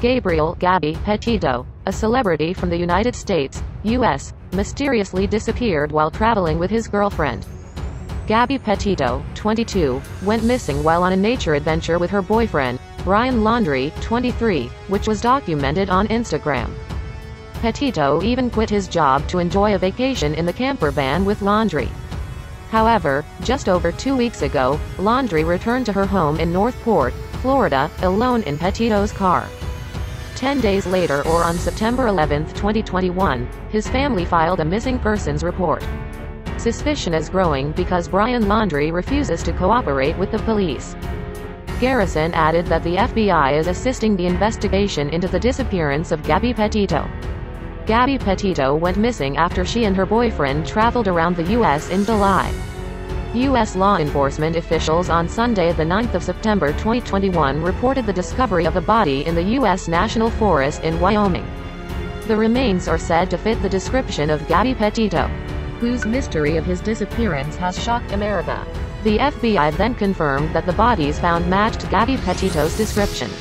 Gabriel "Gabby" Petito, a celebrity from the United States, U.S., mysteriously disappeared while traveling with his girlfriend. Gabby Petito, 22, went missing while on a nature adventure with her boyfriend, Brian Laundrie, 23, which was documented on Instagram. Petito even quit his job to enjoy a vacation in the camper van with Laundrie. However, just over 2 weeks ago, Laundrie returned to her home in North Port, Florida, alone in Petito's car. 10 days later, or on September 11, 2021, his family filed a missing persons report. Suspicion is growing because Brian Laundrie refuses to cooperate with the police. Garrison added that the FBI is assisting the investigation into the disappearance of Gabby Petito. Gabby Petito went missing after she and her boyfriend traveled around the U.S. in July. U.S. law enforcement officials on Sunday, the 9th of September 2021, reported the discovery of a body in the U.S. National Forest in Wyoming. The remains are said to fit the description of Gabby Petito, whose mystery of his disappearance has shocked America. The FBI then confirmed that the bodies found matched Gabby Petito's description.